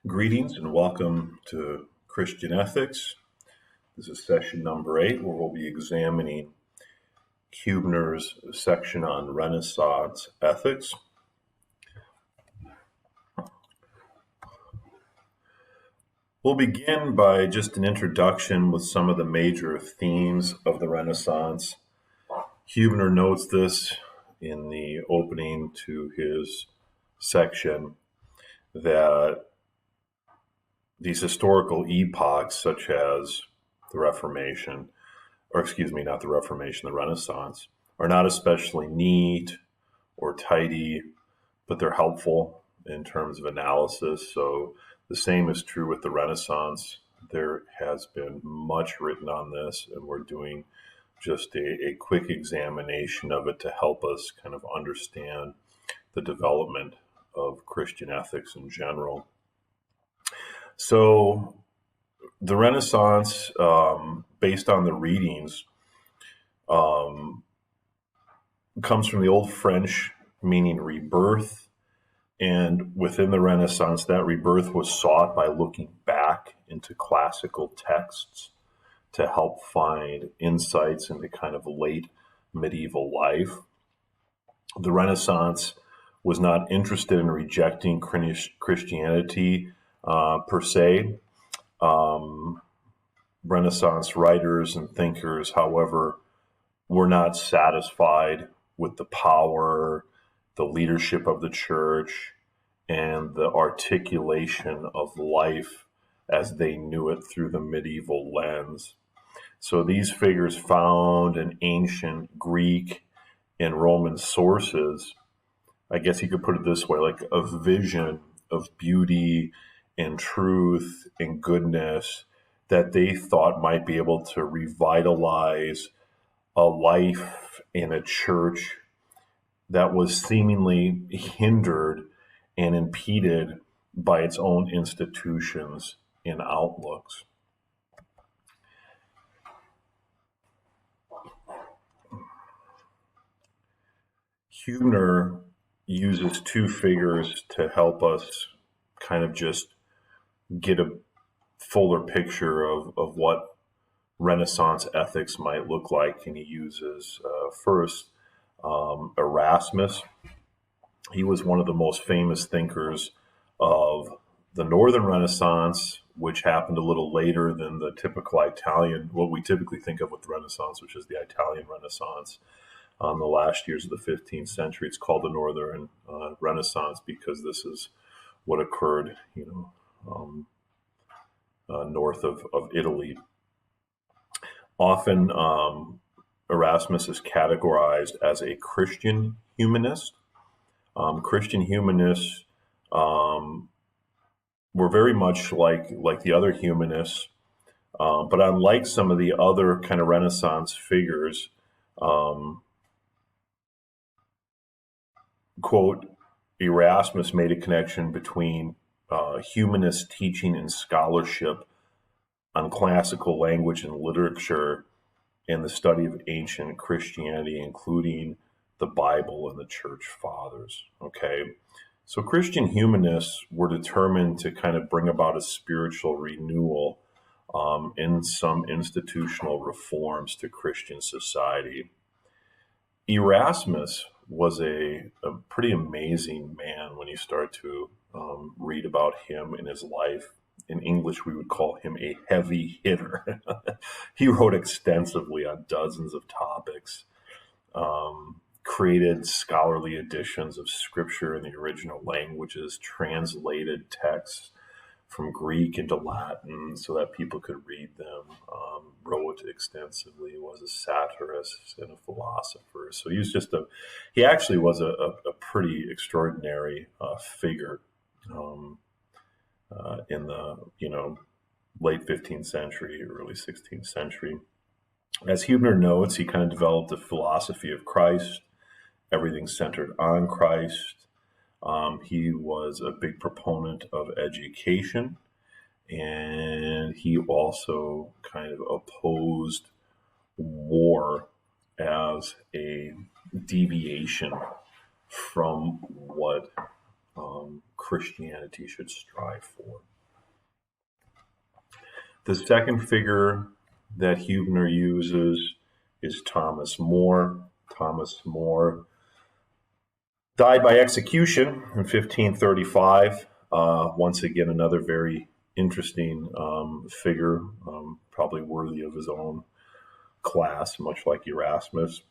Greetings and welcome to Christian Ethics. This is session number 8, where we'll be examining Huebner's section on Renaissance ethics. We'll begin by just an introduction with some of the major themes of the Renaissance. Huebner notes this in the opening to his section that these historical epochs, such as the Reformation, not the Reformation, the Renaissance, are not especially neat or tidy, but they're helpful in terms of analysis. So the same is true with the Renaissance. There has been much written on this, and we're doing just a quick examination of it to help us kind of understand the development of Christian ethics in general. So the Renaissance, based on the readings, comes from the Old French meaning rebirth. And within the Renaissance, that rebirth was sought by looking back into classical texts to help find insights into kind of late medieval life. The Renaissance was not interested in rejecting Christianity per se. Renaissance writers and thinkers, however, were not satisfied with the power, the leadership of the church, and the articulation of life as they knew it through the medieval lens. So these figures found in ancient Greek and Roman sources, I guess you could put it this way, like a vision of beauty and truth and goodness that they thought might be able to revitalize a life in a church that was seemingly hindered and impeded by its own institutions and outlooks. Huebner uses two figures to help us kind of just get a fuller picture of what Renaissance ethics might look like. And he uses first Erasmus. He was one of the most famous thinkers of the Northern Renaissance, which happened a little later than the typical Italian, what we typically think of with the Renaissance, which is the Italian Renaissance. The last years of the 15th century, it's called the Northern Renaissance because this is what occurred, north of Italy. Often, Erasmus is categorized as a Christian humanist. Christian humanists were very much like the other humanists, but unlike some of the other kind of Renaissance figures, quote, Erasmus made a connection between humanist teaching and scholarship on classical language and literature and the study of ancient Christianity, including the Bible and the church fathers. Okay. So Christian humanists were determined to kind of bring about a spiritual renewal in some institutional reforms to Christian society. Erasmus was a pretty amazing man when you start to read about him in his life. In English, we would call him a heavy hitter. He wrote extensively on dozens of topics, created scholarly editions of scripture in the original languages, translated texts from Greek into Latin so that people could read them, wrote extensively, was a satirist and a philosopher. So he actually was a pretty extraordinary figure in the, late 15th century, early 16th century. As Huebner notes, he kind of developed a philosophy of Christ, everything centered on Christ. He was a big proponent of education, and he also kind of opposed war as a deviation from what Christianity should strive for. The second figure that Huebner uses is Thomas More. Thomas More died by execution in 1535. Once again, another very interesting figure, probably worthy of his own class, much like Erasmus.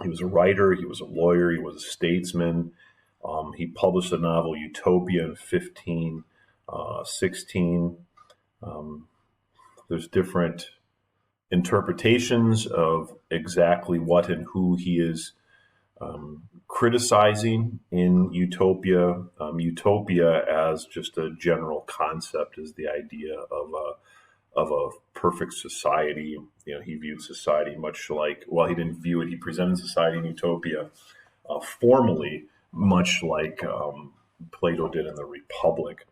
He was a writer, he was a lawyer, he was a statesman. He published the novel Utopia in 1516. There's different interpretations of exactly what and who he is criticizing in Utopia. Utopia, as just a general concept, is the idea of a perfect society. You know, he viewed society much like, well, he didn't view it. He presented society in Utopia formally, much like Plato did in the Republic.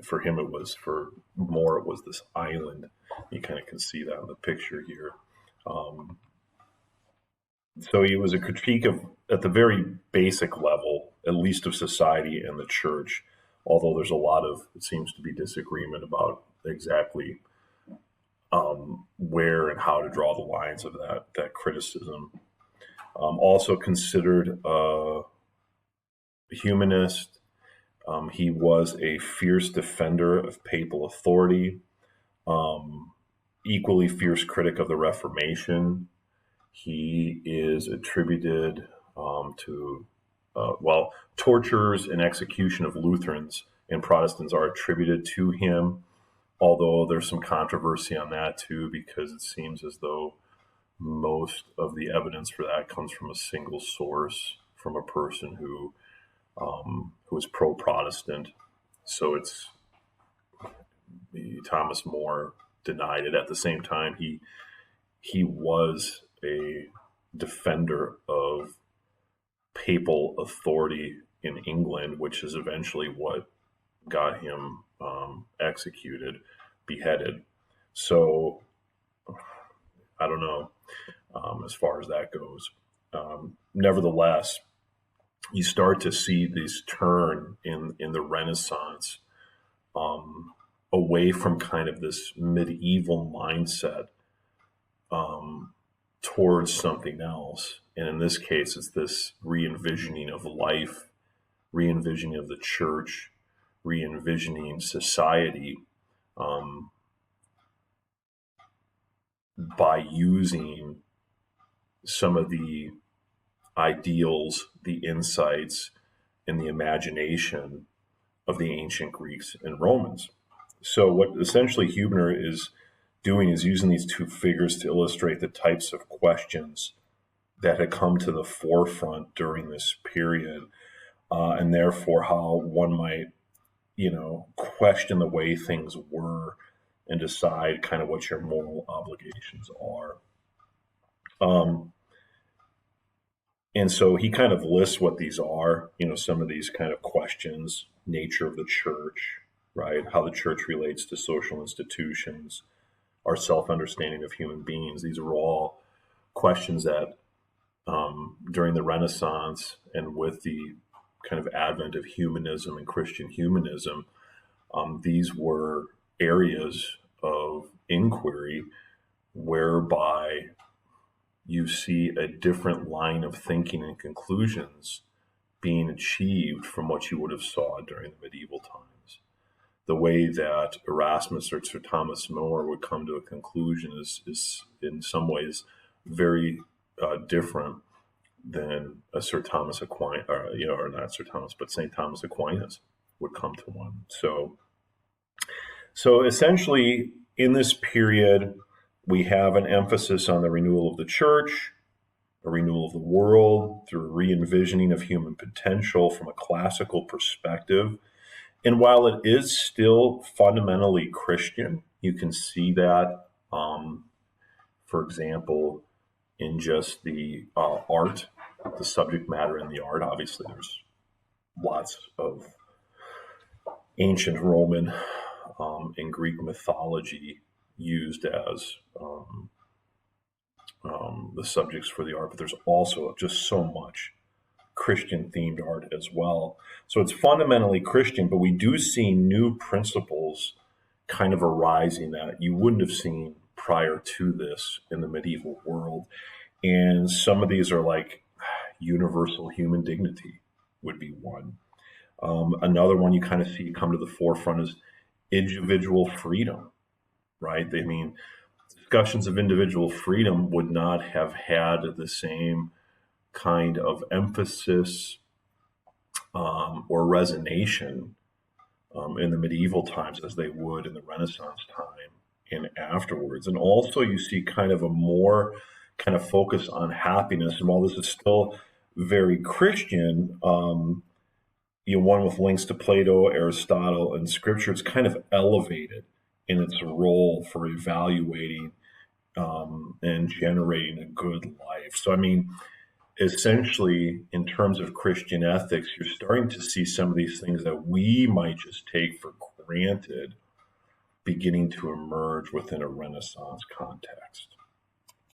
For him, it was, for More, it was this island. You kind of can see that in the picture here. So he was a critique of, at the very basic level, at least of society and the church, although there's a lot of, it seems to be, disagreement about exactly where and how to draw the lines of that criticism. Also considered a humanist. He was a fierce defender of papal authority, equally fierce critic of the Reformation. He is attributed to, tortures and execution of Lutherans and Protestants are attributed to him, although there's some controversy on that too, because it seems as though most of the evidence for that comes from a single source, from a person who was pro-Protestant. So it's Thomas More denied it. At the same time, he was a defender of papal authority in England, which is eventually what got him executed, beheaded. So I don't know as far as that goes. Nevertheless, you start to see this turn in the Renaissance away from kind of this medieval mindset towards something else. And in this case, it's this re-envisioning of life, re-envisioning of the church, re-envisioning society by using some of the ideals, the insights, and the imagination of the ancient Greeks and Romans. So what essentially Huebner is doing is using these two figures to illustrate the types of questions that had come to the forefront during this period, and therefore how one might, question the way things were and decide kind of what your moral obligations are. And so he kind of lists what these are, some of these kind of questions: nature of the church, right? How the church relates to social institutions, our self-understanding of human beings. These are all questions that during the Renaissance and with the kind of advent of humanism and Christian humanism, these were areas of inquiry whereby you see a different line of thinking and conclusions being achieved from what you would have saw during the medieval times. The way that Erasmus or Sir Thomas More would come to a conclusion is in some ways very different than a Sir Thomas Aquinas, or not Sir Thomas, but St. Thomas Aquinas would come to one. So essentially, in this period, we have an emphasis on the renewal of the church, a renewal of the world through a re-envisioning of human potential from a classical perspective. And while it is still fundamentally Christian, you can see that, for example, in just the art, the subject matter in the art. Obviously, there's lots of ancient Roman and Greek mythology used as the subjects for the art, but there's also just so much Christian themed art as well. So it's fundamentally Christian, but we do see new principles kind of arising that you wouldn't have seen prior to this in the medieval world. And some of these are like universal human dignity would be one. Another one you kind of see come to the forefront is individual freedom, right? I mean, discussions of individual freedom would not have had the same kind of emphasis or resonation in the medieval times as they would in the Renaissance time and afterwards. And also, you see kind of a more kind of focus on happiness. And while this is still very Christian, one with links to Plato, Aristotle, and Scripture, it's kind of elevated in its role for evaluating and generating a good life. So, I mean, essentially, in terms of Christian ethics, you're starting to see some of these things that we might just take for granted beginning to emerge within a Renaissance context.